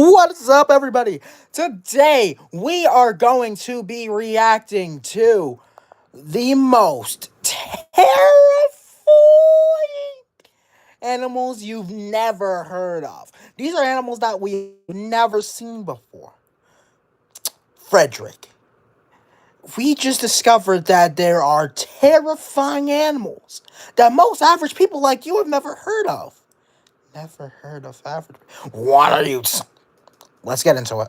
What's up, everybody? Today we are going to be reacting to the most terrifying animals you've never heard of. These are animals that we've never seen before. Frederick, we just discovered that there are terrifying animals that most average people like you have never heard of. Never heard of average. What are you? Let's get into it.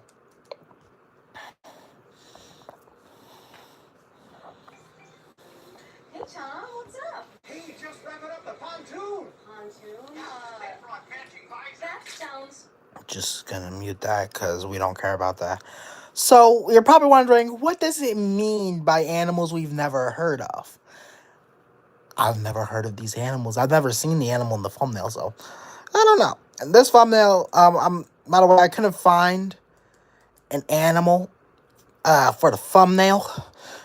Hey, Tom, what's up? Hey, just wrapping up the pontoon. Pontoon? That sounds... Just gonna mute that because we don't care about that. So you're probably wondering, what does it mean by animals we've never heard of? I've never heard of these animals. I've never seen the animal in the thumbnail, so I don't know. And this thumbnail, by the way, I couldn't find an animal for the thumbnail,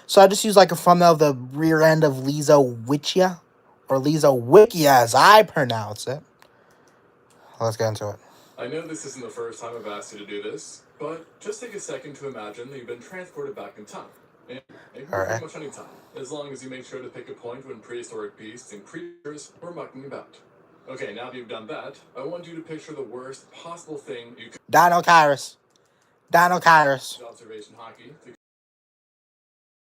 so I just used like a thumbnail of the rear end of Lizzowicia, or Lizzowicia as I pronounce it. Let's get into it. I know this isn't the first time I've asked you to do this, but just take a second to imagine that you've been transported back in time. And it can be pretty much any time, as long as you make sure to pick a point when prehistoric beasts and creatures were mucking about. Okay, now that you've done that, I want you to picture the worst possible thing you could... Dinokairos. Observation hockey.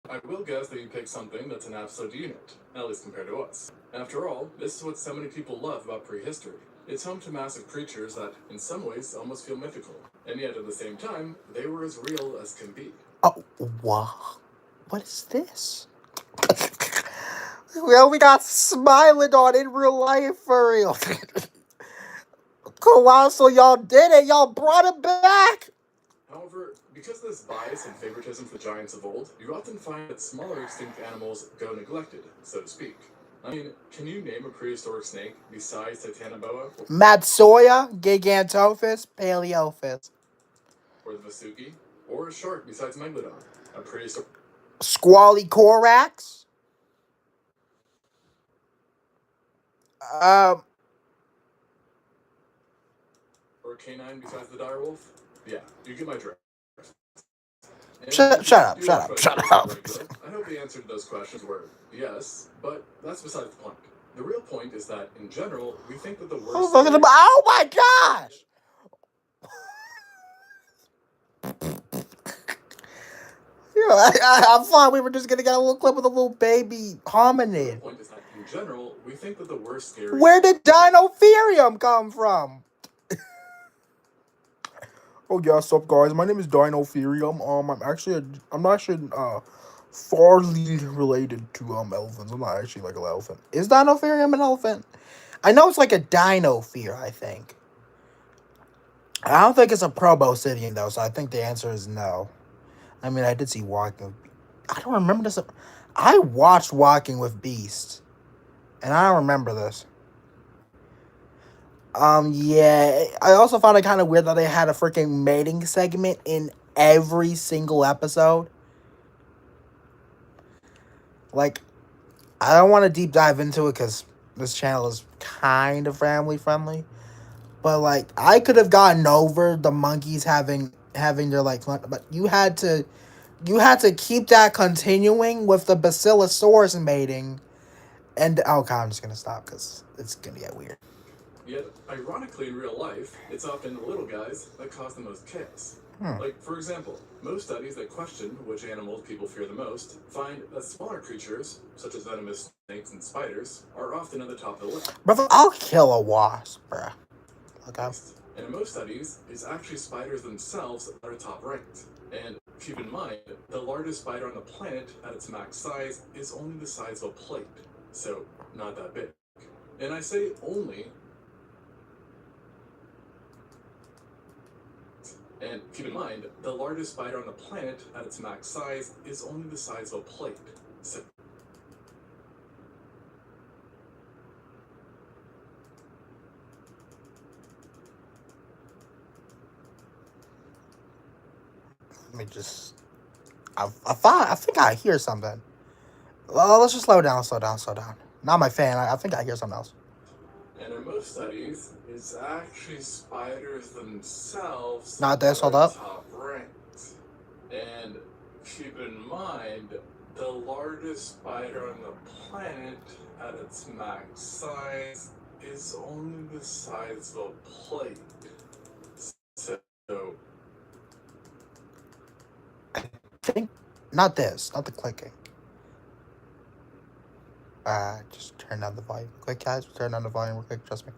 I will guess that you picked something that's an absolute unit, at least compared to us. After all, this is what so many people love about prehistory. It's home to massive creatures that, in some ways, almost feel mythical. And yet, at the same time, they were as real as can be. Oh, what? What is this? Well, we got Smilodon in real life for real. Colossal, y'all did it. Y'all brought it back. However, because of this bias and favoritism for giants of old, you often find that smaller extinct animals go neglected, so to speak. I mean, can you name a prehistoric snake besides Titanoboa? Matsoya, Gigantophis, Paleophis. Or the Vasuki? Or a shark besides Megalodon? A prehistoric... Squally Corax? Or a canine besides the direwolf? Yeah, you get my drift. Shut up. I hope the answer to those questions were yes, but that's beside the point. The real point is that, in general, we think that the worst... Oh my gosh! I'm fine. We were just gonna get a little clip with a little baby hominid. The point is that, in general, we think that the worst scary... Where did Dinotherium come from? Oh yeah, what's up, guys? My name is Dinotherium. I'm actually farly related to elephants. I'm not actually like an elephant. Is Dinotherium an elephant? I know it's like a dinophere, I think. I don't think it's a proboscidean though, so I think the answer is no. I mean, I did see Walking. I don't remember this. I watched Walking with Beasts, and I don't remember this. Yeah. I also found it kind of weird that they had a freaking mating segment in every single episode. Like, I don't want to deep dive into it because this channel is kind of family friendly. But like, I could have gotten over the monkeys having their like, but you had to keep that continuing with the Basilosaurus mating. And okay, I'm just gonna stop because it's gonna get weird. Yet, ironically, in real life, it's often the little guys that cause the most chaos. Like, for example, most studies that question which animals people fear the most find that smaller creatures, such as venomous snakes and spiders, are often at the top of the list. Brother, I'll kill a wasp, bruh. Okay. And in most studies, it's actually spiders themselves that are top ranked. And keep in mind, the largest spider on the planet at its max size is only the size of a plate, so not that big. And I say only. And keep in mind, the largest spider on the planet at its max size is only the size of a plate. So Let me just... I think I hear something. Well, let's just slow down. Not my fan. I think I hear something else. And in most of studies, it's actually spiders themselves Not this, that hold are up. top ranked. And keep in mind, the largest spider on the planet at its max size is only the size of a plate. So, Think, not this, not the clicking. Just turn down the volume. Quick, guys, turn down the volume real quick. Trust me.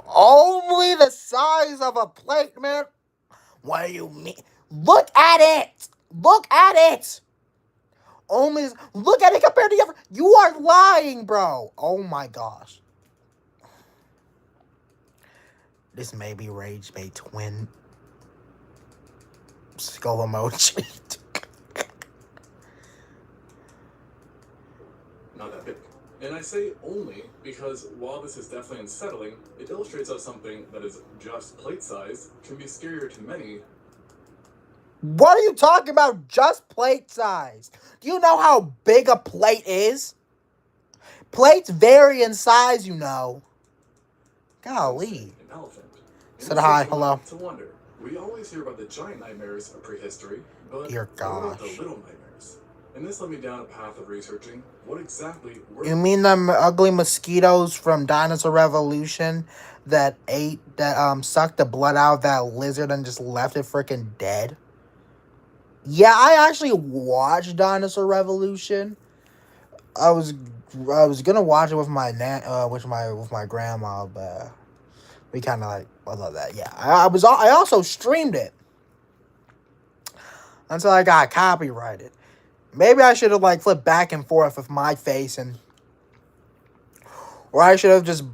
Only the size of a plate, man. What do you mean? Look at it. Look at it. Only look at it compared to your. You are lying, bro. Oh my gosh. This may be Rage Bay twin skull emoji. not that big. And I say only because while this is definitely unsettling, it illustrates how something that is just plate size can be scarier to many. What are you talking about? Just plate size. Do you know how big a plate is? Plates vary in size, you know. Golly. An elephant. Said hi, hello. To wonder. We always hear about the giant nightmares of prehistory, but Dear what about gosh. the little nightmares? And this led me down a path of researching what exactly were. You mean them ugly mosquitoes from Dinosaur Revolution that sucked the blood out of that lizard and just left it freaking dead? Yeah, I actually watched Dinosaur Revolution. I was gonna watch it with my with my grandma, but we kind of like I love that. Yeah, I also streamed it until I got copyrighted. Maybe I should have like flipped back and forth with my face or I should have just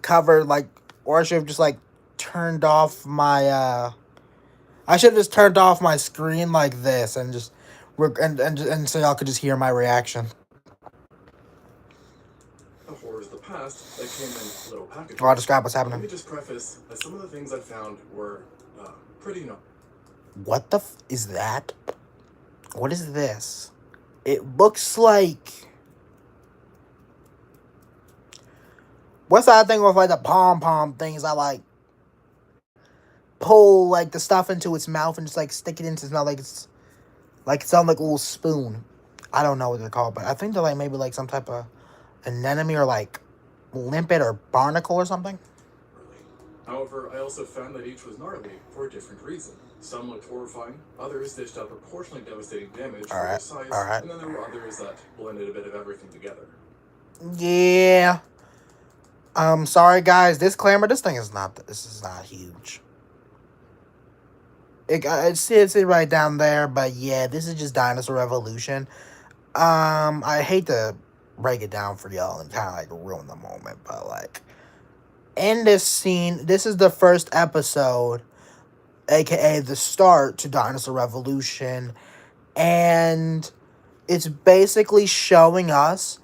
covered like, or I should have just like turned off my I should have just turned off my screen like this and just and so y'all could just hear my reaction. The horrors of the past that came in little packages. I'll describe what's Let me happening. just preface that some of the things I found were pretty no. What the is that? What is this? It looks like. What's that thing with like the pom things that like pull like the stuff into its mouth and just like stick it into its mouth like it's on like a little spoon. I don't know what they're called, but I think they're like maybe like some type of anemone or like limpet or barnacle or something. However, I also found that each was gnarly for a different reason. Some looked horrifying, others dished out proportionally devastating damage for their size, and then there were others that blended a bit of everything together. Yeah. Sorry guys, disclaimer, this is not huge. It's right down there, but yeah, this is just Dinosaur Revolution. I hate to break it down for y'all and kind of like ruin the moment, but like in this scene, this is the first episode, aka the start to Dinosaur Revolution, and it's basically showing us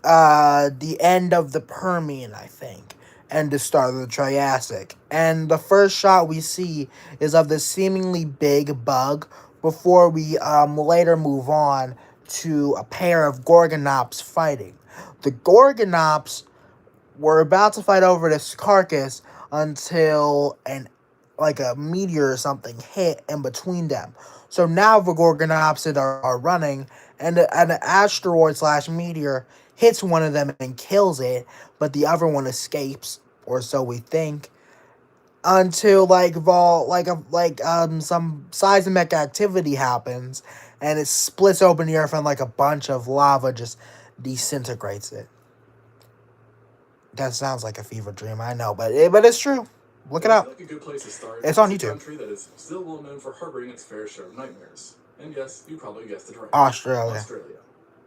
the end of the Permian, I think, and the start of the Triassic. And the first shot we see is of this seemingly big bug before we later move on to a pair of Gorgonops fighting. The Gorgonops were about to fight over this carcass until a meteor or something hit in between them. So now the Gorgonops are running, and an asteroid / meteor hits one of them and kills it, but the other one escapes, or so we think, until some seismic activity happens, and it splits open the earth and like a bunch of lava just disintegrates it. That sounds like a fever dream, I know, but it's true. Look it up. Like a good place to start. It's on a YouTube. Country that is still well known for harboring its fair share of nightmares. And yes, you probably guessed it right. Australia.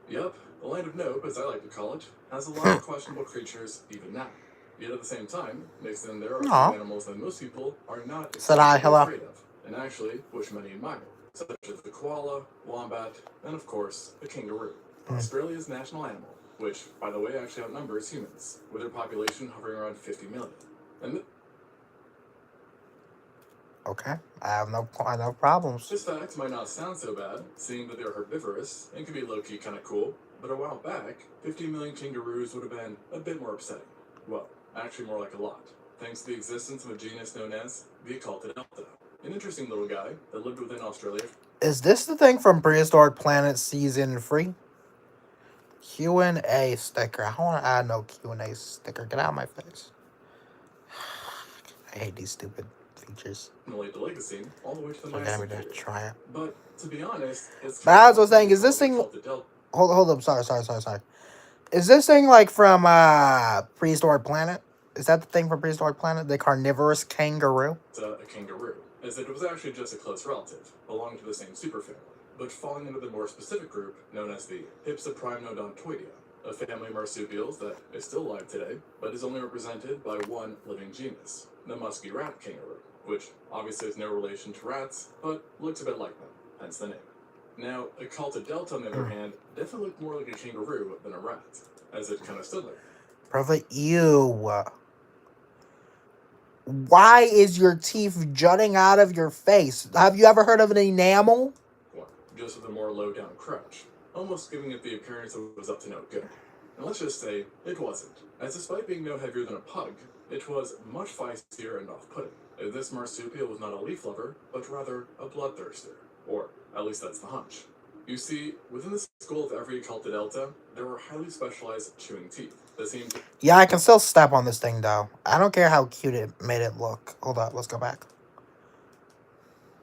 Yep, the land of Nope, as I like to call it, has a lot of questionable creatures even now. Yet at the same time, mixed in there are some animals that most people are not afraid of, and actually, which many admire, such as the koala, wombat, and of course, the kangaroo, Australia's national animal, which, by the way, actually outnumbers humans, with their population hovering around 50 million. And okay, I have no problems. this fact might not sound so bad, seeing that they're herbivorous and can be low-key kind of cool, but a while back, 50 million kangaroos would have been a bit more upsetting. Well, actually more like a lot, thanks to the existence of a genus known as the Echoltodelta, an interesting little guy that lived within Australia. Is this the thing from Prehistoric Planet Season 3? Q&A sticker. I don't want to add no Q&A sticker. Get out of my face. I hate these stupid features. From the late Oligocene all the way to the So Miocene me to period. try it. But to be honest, it's But as I was saying, is this thing... Hold up. Sorry. Is this thing like from Prehistoric Planet? Is that the thing from Prehistoric Planet? The carnivorous kangaroo? It's a kangaroo, as it was actually just a close relative, belonging to the same superfamily, but falling into the more specific group known as the Hypsoprymnodontoidea, a family of marsupials that is still alive today, but is only represented by one living genus, the musky rat kangaroo, which obviously has no relation to rats, but looks a bit like them, hence the name. Now, Echoltodelta, on the other hand, definitely looked more like a kangaroo than a rat, as it kind of stood like. Brother, ew. Why is your teeth jutting out of your face? Have you ever heard of an enamel? Well, just with a more low-down crouch, almost giving it the appearance that it was up to no good. And let's just say, it wasn't, as despite being no heavier than a pug, it was much feistier and off-putting. This marsupial was not a leaf lover, but rather a bloodthirster, or at least that's the hunch. You see, within the skull of every Echoltodelta, there were highly specialized chewing teeth that seemed to... Yeah, I can still step on this thing, though. I don't care how cute it made it look. Hold up, let's go back.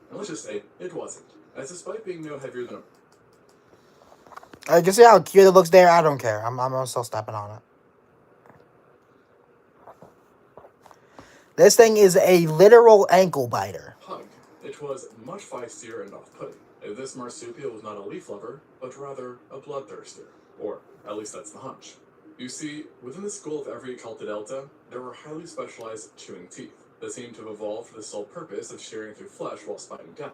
And let's just say, it wasn't, as despite being no heavier than a... You can see how cute it looks there? I don't care. I'm still stepping on it. This thing is a literal ankle biter. Pug. It was much feistier and off-putting. This marsupial was not a leaf lover, but rather a bloodthirster, or at least that's the hunch. You see, within the skull of every Echoltodelta, there were highly specialized chewing teeth that seemed to have evolved for the sole purpose of shearing through flesh while spying down.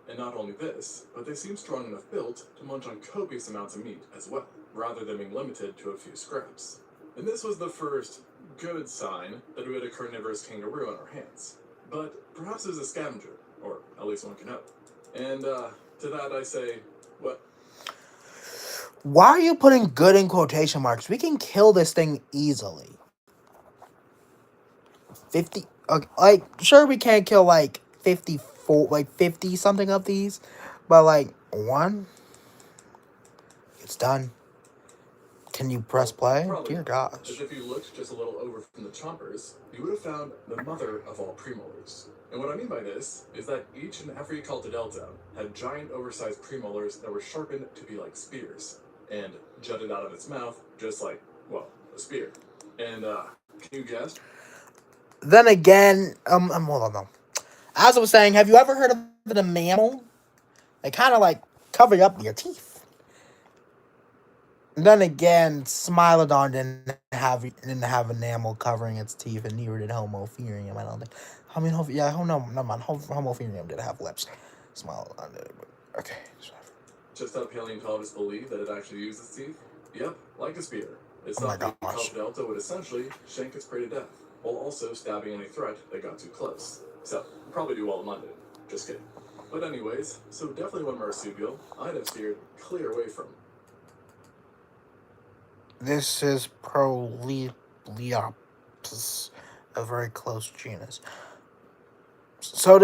And not only this, but they seemed strong enough built to munch on copious amounts of meat as well, rather than being limited to a few scraps. And this was the first good sign that we had a carnivorous kangaroo on our hands. But perhaps it was a scavenger, or at least one can hope. And to that I say, what? Why are you putting good in quotation marks? We can kill this thing easily. 50... Okay, like, sure we can't kill, like, 54... Like, 50 something of these. But, like, one... It's done. Can you press play? Probably. Dear gosh. As if you looked just a little over from the chompers, you would have found the mother of all premolars. And what I mean by this is that each and every Echoltodelta had giant oversized premolars that were sharpened to be like spears, and jutted out of its mouth just like, well, a spear. And, can you guess? Then again, hold on, though. As I was saying, have you ever heard of a mammal? They kind of, like, cover up your teeth. Then again, Smilodon didn't have enamel covering its teeth, and neither did Homotherium, I don't think. I mean, never mind. Homotherium did have lips. Smilodon did, but okay. Just how paleontologists believe that it actually uses teeth? Yep, like a spear. It's Oh my thought the gosh. Echoltodelta would essentially shank its prey to death, while also stabbing any threat that got too close. So, probably do well in London. Just kidding. But anyways, so definitely one marsupial I'd have steered clear away from. This is Proleopsis, a very close genus. So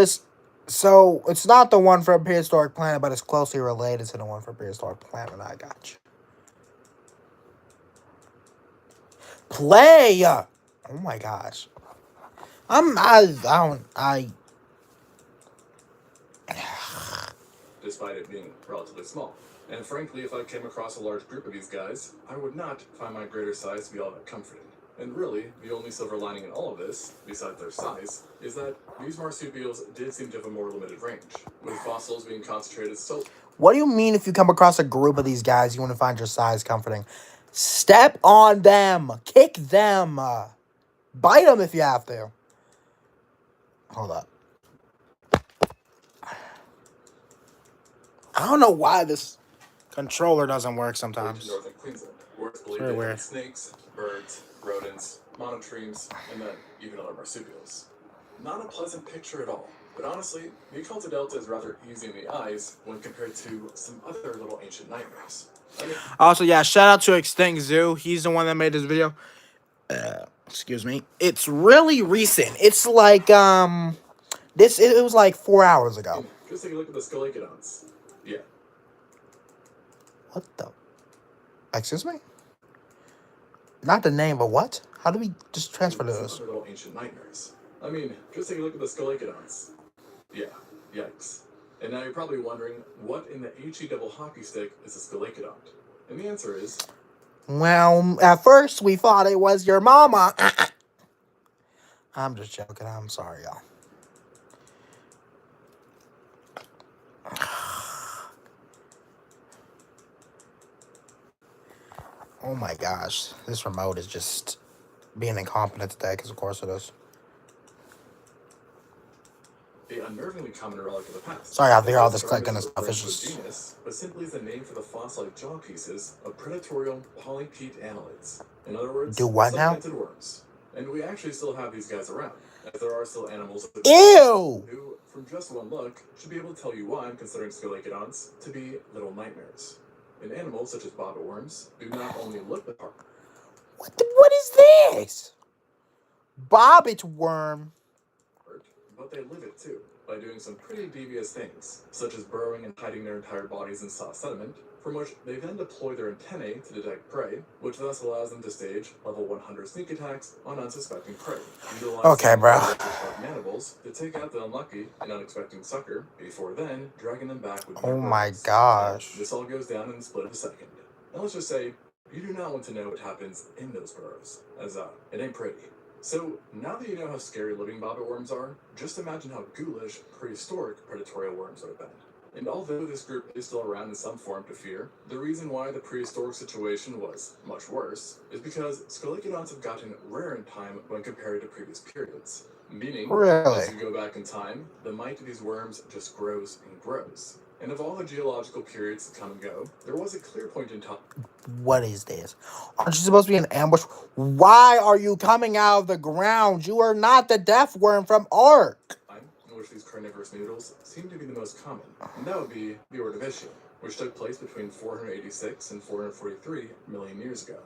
it's not the one from Prehistoric Planet, but it's closely related to the one from Prehistoric Planet. I got you. Play. Oh my gosh. Despite it being relatively small. And frankly, if I came across a large group of these guys, I would not find my greater size to be all that comforting. And really, the only silver lining in all of this, besides their size, is that these marsupials did seem to have a more limited range, with fossils being concentrated so... What do you mean if you come across a group of these guys, you want to find your size comforting? Step on them. Kick them. Bite them if you have to. Hold up. I don't know why this controller doesn't work sometimes. Northern Queensland, where it's believed Very they weird. had snakes, birds, rodents, monotremes, and then even other marsupials. Not a pleasant picture at all, but honestly, the Echoltodelta is rather easy in the eyes when compared to some other little ancient nightmares. I mean, Also, yeah, shout out to Extinct Zoo. He's the one that made this video. Excuse me. It's really recent. It's like this. It was like 4 hours ago. Just take a look at the Scolicodons. Yeah. What the? Excuse me. Not the name, but what? How do we just transfer those? Some little ancient nightmares. I mean, just take a look at the Scolicodons. Yeah. Yikes. And now you're probably wondering, what in the HE double hockey stick is a Scolicodon? And the answer is... Well, at first we thought it was your mama. I'm just joking. I'm sorry, y'all. Oh my gosh. This remote is just being incompetent today, because of course it is. The unnervingly common relic of the past. Sorry, I hear all this clicking and stuff. It's just... genus, but simply is the name for the fossil-like jaw pieces of predatorial polypete annelids. In other words, do what now? segmented worms. And we actually still have these guys around, as there are still animals Ew! who, from just one look, should be able to tell you why I'm considering Scolicodons to be little nightmares. And animals such as bobbit worms do not only look the part. What is this? Bobbit worm. But they live it too, by doing some pretty devious things, such as burrowing and hiding their entire bodies in soft sediment, from which they then deploy their antennae to detect prey, which thus allows them to stage level 100 sneak attacks on unsuspecting prey. Okay, bro. Mandibles to take out the unlucky and unexpecting sucker, before then dragging them back with Oh my gosh. This all goes down in the split of a second. Now let's just say, you do not want to know what happens in those burrows, as it ain't pretty. So, now that you know how scary living bobbit worms are, just imagine how ghoulish prehistoric predatorial worms would have been. And although this group is still around in some form to fear, the reason why the prehistoric situation was much worse is because Scolicodons have gotten rare in time when compared to previous periods. Meaning, really? as you go back in time, the might of these worms just grows and grows. And of all the geological periods that come and go, there was a clear point in time. What is this? Aren't you supposed to be an ambush? Why are you coming out of the ground? You are not the death worm from Ark. In which these carnivorous noodles seem to be the most common, and that would be the Ordovician, which took place between 486 and 443 million years ago.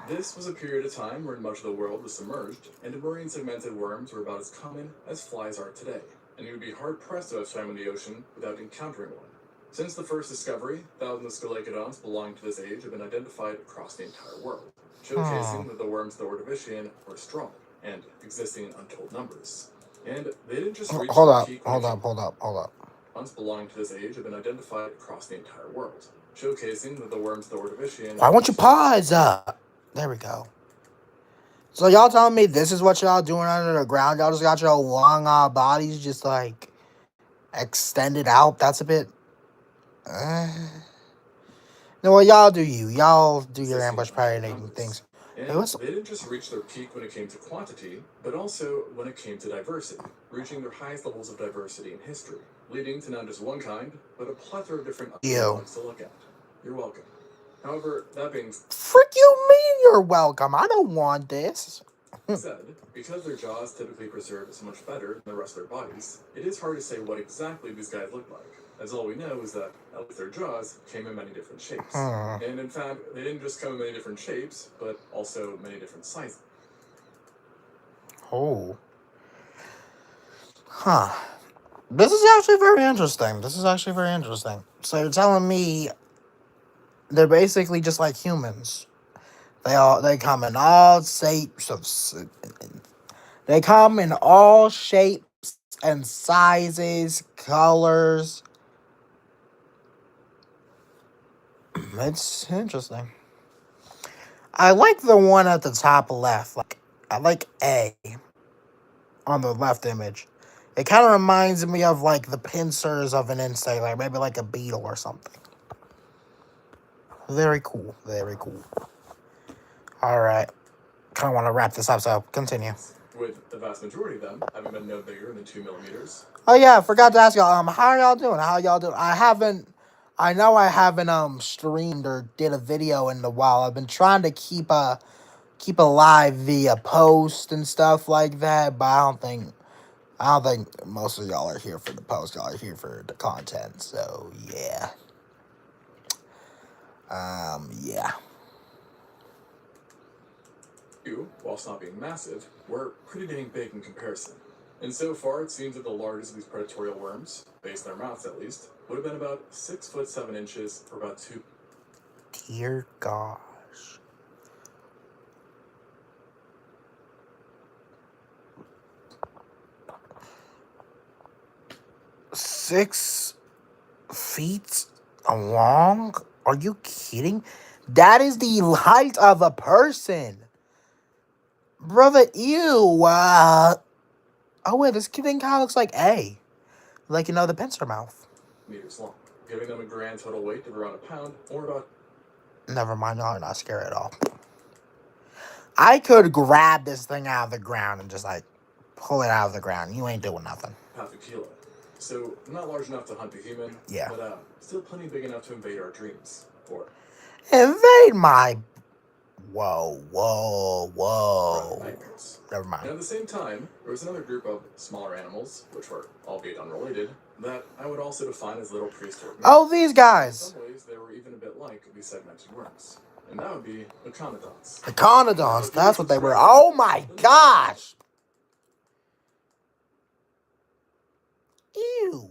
This was a period of time where much of the world was submerged, and marine segmented worms were about as common as flies are today, and you would be hard-pressed to have swam in the ocean without encountering one. Since the first discovery, thousands of Scolicodons belonging to this age have been identified across the entire world, showcasing that the worms of the Ordovician were strong, and existing in untold numbers. And they didn't just reach Hold up. Ones belonging to this age have been identified across the entire world, showcasing that the worms of the Ordovician... Why won't you pause up? There we go. So y'all telling me this is what y'all doing under the ground? Y'all just got your long bodies just like extended out? That's a bit... No, well, y'all do you. Y'all do your ambush predating things. And they didn't just reach their peak when it came to quantity, but also when it came to diversity, reaching their highest levels of diversity in history, leading to not just one kind, but a plethora of different ones to look at. You're welcome. However, that being frick you mean you're welcome? I don't want this. said, because their jaws typically preserve so much better than the rest of their bodies, it is hard to say what exactly these guys look like, as all we know is that at least their jaws came in many different shapes. And in fact, they didn't just come in many different shapes, but also many different sizes. Oh. Huh. This is actually very interesting. So you're telling me they're basically just like humans. They come in all shapes and sizes, colors. It's interesting. I like the one at the top left. I like A on the left image. It kind of reminds me of like the pincers of an insect, like maybe like a beetle or something. Very cool. All right. Kind of want to wrap this up, so continue. With the vast majority of them having been no bigger than 2 millimeters. Oh yeah, I forgot to ask y'all. How are y'all doing? I know I haven't streamed or did a video in a while. I've been trying to keep alive via post and stuff like that, but I don't think most of y'all are here for the post. Y'all are here for the content. So yeah. Yeah. few, whilst not being massive, were pretty dang big in comparison. And so far, it seems that the largest of these predatory worms, based on their mouths at least, would have been about 6 foot 7 inches, or about 2. Dear gosh. 6 feet long? Are you kidding? That is the height of a person. Brother, ew. Oh, wait, this thing kind of looks like A. Like, the pincer mouth. Meters long, giving them a grand total weight of around a pound, or about. Never mind, y'all are not scary at all. I could grab this thing out of the ground and just, pull it out of the ground. You ain't doing nothing. Half a kilo. So, not large enough to hunt a human, Yeah. but still plenty big enough to invade our dreams. Or invade my... Whoa. nightmares. Never mind. And at the same time, there was another group of smaller animals, which were, albeit unrelated, that I would also define as little prehistoric. Oh, these guys. In some ways, they were even a bit like these segmented worms. And that would be Echinodont's. Echinodont's, that's what they were. Oh my gosh! Ew.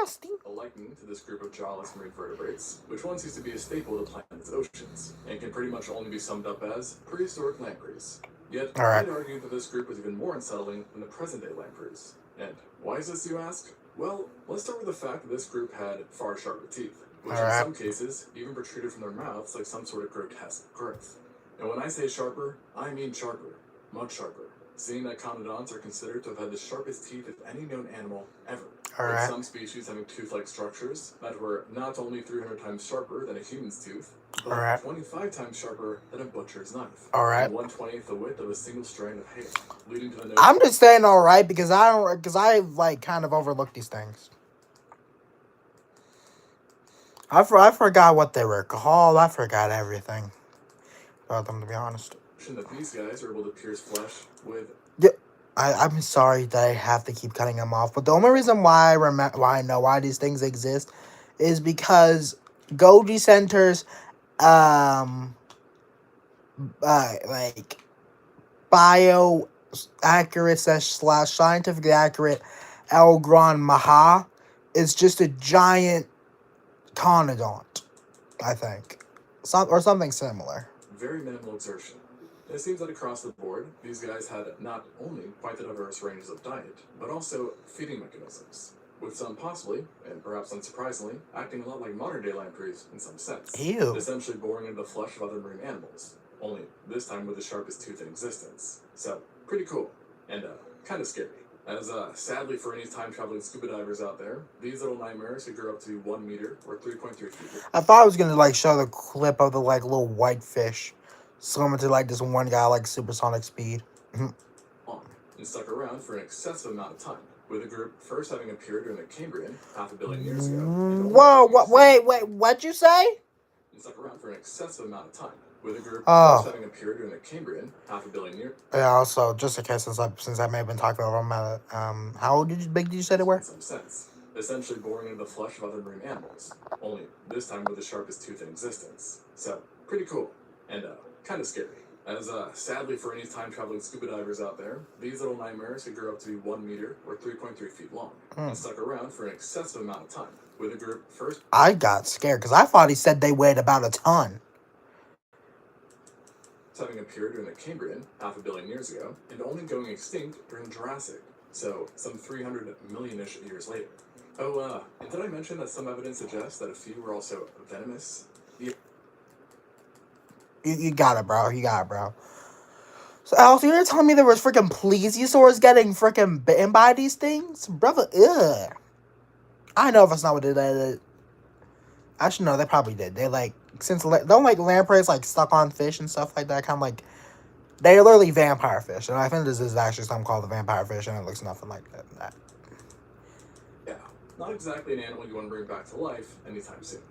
Nasty. A liking to this group of jawless marine vertebrates, which once used to be a staple of the planet's oceans, and can pretty much only be summed up as prehistoric lampreys. Yet, I'd argue that this group was even more unsettling than the present-day lampreys. And why is this, you ask? Well, let's start with the fact that this group had far sharper teeth, which in some cases even protruded from their mouths like some sort of grotesque growth. And when I say sharper, I mean sharper. Much sharper. Seeing that conodonts are considered to have had the sharpest teeth of any known animal ever. With some species having tooth-like structures that were not only 300 times sharper than a human's tooth, but 25 times sharper than a butcher's knife. And 1/20th the width of a single strand of hair, leading to the notion. I'm just saying alright because I kind of overlooked these things. I forgot what they were called. I forgot everything about them, to be honest. That these guys are able to pierce flesh with. Yeah, I'm sorry that I have to keep cutting them off, but the only reason why I know why these things exist is because Golgi Center's bio accurate / scientifically accurate El Gran Maha is just a giant conodont, I think, or something similar. Very minimal exertion. It seems that across the board, these guys had not only quite the diverse ranges of diet, but also feeding mechanisms, with some possibly, and perhaps unsurprisingly, acting a lot like modern-day lampreys in some sense. Ew. Essentially boring into the flesh of other marine animals, only this time with the sharpest tooth in existence. So, pretty cool, and kind of scary. As sadly for any time-traveling scuba divers out there, these little nightmares could grow up to 1 meter or 3.3 feet. I thought I was gonna show the clip of the little white fish swimming to this one guy supersonic speed. And stuck around for an excessive amount of time, with the group first having appeared during the Cambrian 500 million years ago. Whoa! Wait! What'd you say? And stuck around for an excessive amount of time, with the group first having appeared during the Cambrian 500 million years. Yeah. Also, just in case, since I may have been talking over them, how big did you say they were? In some sense, essentially boring into the flesh of other marine animals, only this time with the sharpest tooth in existence. So, pretty cool, and kind of scary. As sadly for any time-traveling scuba divers out there, these little nightmares could grow up to be 1 meter or 3.3 feet long, and stuck around for an excessive amount of time, with the group first. I got scared because I thought he said they weighed about a ton. Having appeared during the Cambrian 500 million years ago, and only going extinct during Jurassic, so some 300 million-ish years later. Oh, and did I mention that some evidence suggests that a few were also venomous? You got it, bro. You got it, bro. So, Alex, you're telling me there was freaking plesiosaurs getting freaking bitten by these things? Brother, ugh. I know if it's not what they did. Actually, no, they probably did. They, don't lampreys, stuck on fish and stuff like that? Kind of they're literally vampire fish. And I think this is actually something called the vampire fish, and it looks nothing like that. Yeah, not exactly an animal you want to bring back to life anytime soon.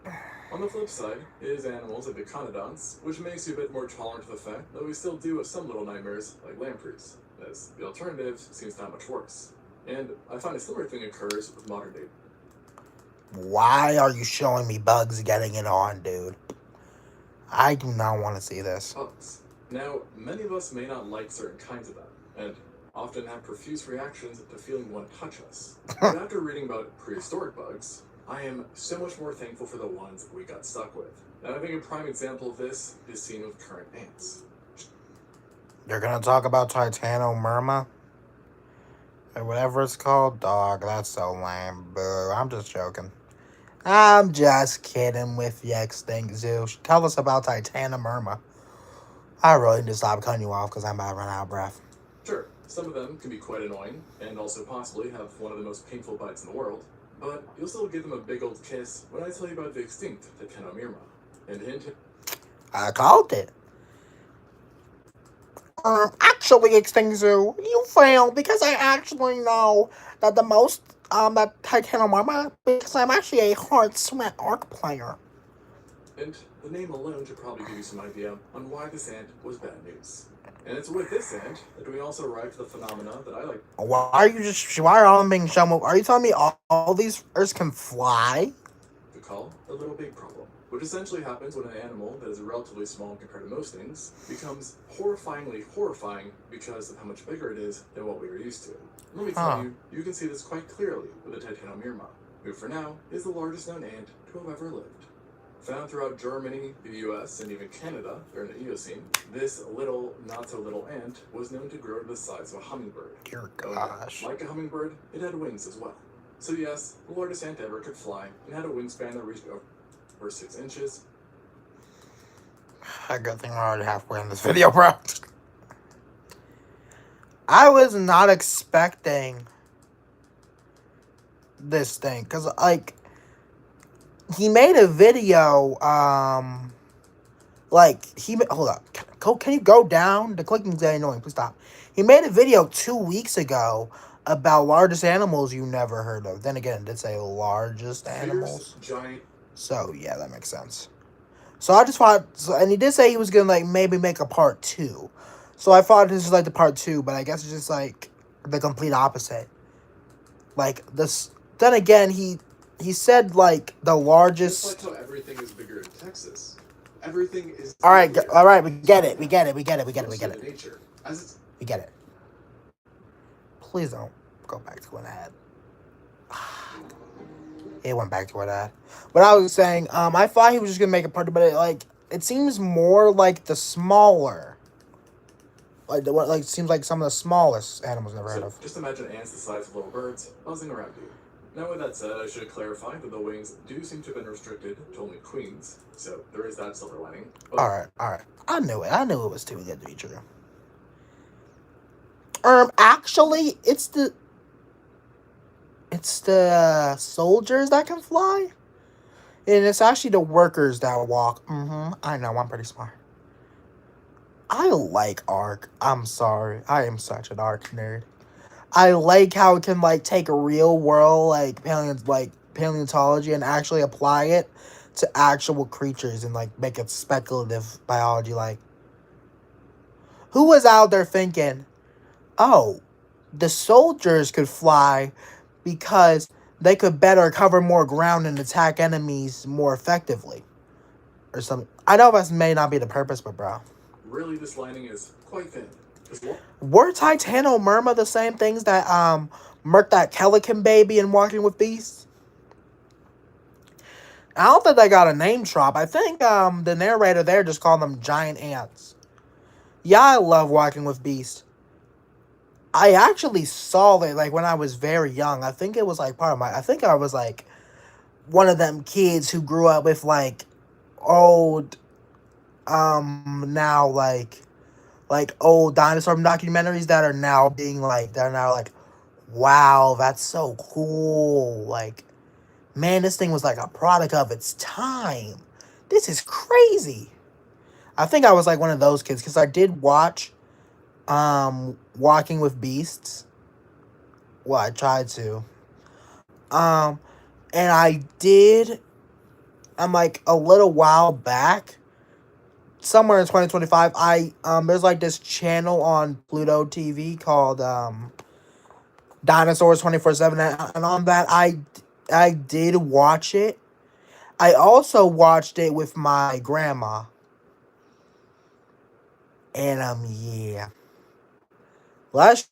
On the flip side is animals like the conodonts, which makes you a bit more tolerant to the fact that we still do have some little nightmares like lampreys, as the alternative seems not much worse. And I find a similar thing occurs with modern day. Why are you showing me bugs getting it on, dude? I do not want to see this. Bugs. Now, many of us may not like certain kinds of them, and often have profuse reactions to feeling one touch us. But after reading about prehistoric bugs, I am so much more thankful for the ones we got stuck with. And I think a prime example of this is seen with current ants. You're gonna talk about Titanomyrma? Or whatever it's called? Dog, that's so lame. Boo, I'm just joking. I'm just kidding with you, Extinct Zoo. Tell us about Titanomyrma. I really need to stop cutting you off because I'm about to run out of breath. Sure, some of them can be quite annoying, and also possibly have one of the most painful bites in the world, but you'll still give them a big old kiss when I tell you about the extinct Titanomyrma. And hint, I called it. Actually, Extinct Zoo, you failed because I actually know that that Titanomyrma, because I'm actually a hard sweat arc player. and the name alone should probably give you some idea on why this ant was bad news. And it's with this ant that we also arrive to the phenomena that I like Why are all of them being shown? Are you telling me all these birds can fly? to call the little big problem, which essentially happens when an animal that is relatively small compared to most things becomes horrifyingly horrifying because of how much bigger it is than what we are used to. Let me tell you, you can see this quite clearly with the Titanomyrma, who for now is the largest known ant to have ever lived. Found throughout Germany, the US, and even Canada during the Eocene, this little, not so little ant was known to grow to the size of a hummingbird. Dear gosh. Like a hummingbird, it had wings as well. So yes, the largest ant ever could fly and had a wingspan that reached over 6 inches. A good thing we're already halfway in this video, bro. I was not expecting this thing, because, like, he made a video, hold up, can you go down? The clicking's very annoying, please stop. He made a video 2 weeks ago about largest animals you never heard of. Then again, it did say largest animals. Fierce, giant. So, yeah, that makes sense. So, I just thought, and he did say he was gonna, like, maybe make a part 2. So, I thought this was, like, the part 2, but I guess it's just, like, the complete opposite. Like, this, then again, he said, like, the largest... Just like how everything is bigger in Texas. Everything is... Alright, we get it. Nature. We get it. Please don't go back to an ad. It went back to an ad. But I was saying, I thought he was just gonna make a part, but it seems more like the smaller. It seems like some of the smallest animals I've never heard of. Just imagine ants the size of little birds buzzing around you. Now with that said, I should clarify that the wings do seem to have been restricted to only queens, so there is that silver lining. Alright. I knew it was too good to be true. Actually, it's the soldiers that can fly. And it's actually the workers that walk. I know, I'm pretty smart. I like ARK. I'm sorry. I am such an ARK nerd. I like how it can, like, take a real world, like, paleontology and actually apply it to actual creatures and, like, make it speculative biology. Like, who was out there thinking, oh, the soldiers could fly because they could better cover more ground and attack enemies more effectively? Or something. I know this may not be the purpose, but bro. Really, this lining is quite thin. Were Titanomyrma the same things that murked that Pelican baby in Walking with Beasts? I don't think they got a name drop. I think the narrator there just called them giant ants. Yeah, I love Walking with Beasts. I actually saw it, like, when I was very young. I think it was, like, I think I was, like, one of them kids who grew up with, like, old, now, like old dinosaur documentaries that are now being, like, wow, that's so cool. Like, man, this thing was, like, a product of its time. This is crazy. I think I was, like, one of those kids, because I did watch, Walking with Beasts. Well, I tried to. And I did, like, a little while back, somewhere in 2025, there's, like, this channel on Pluto TV called, Dinosaurs 24/7, and on that, I did watch it. I also watched it with my grandma. And yeah. Let's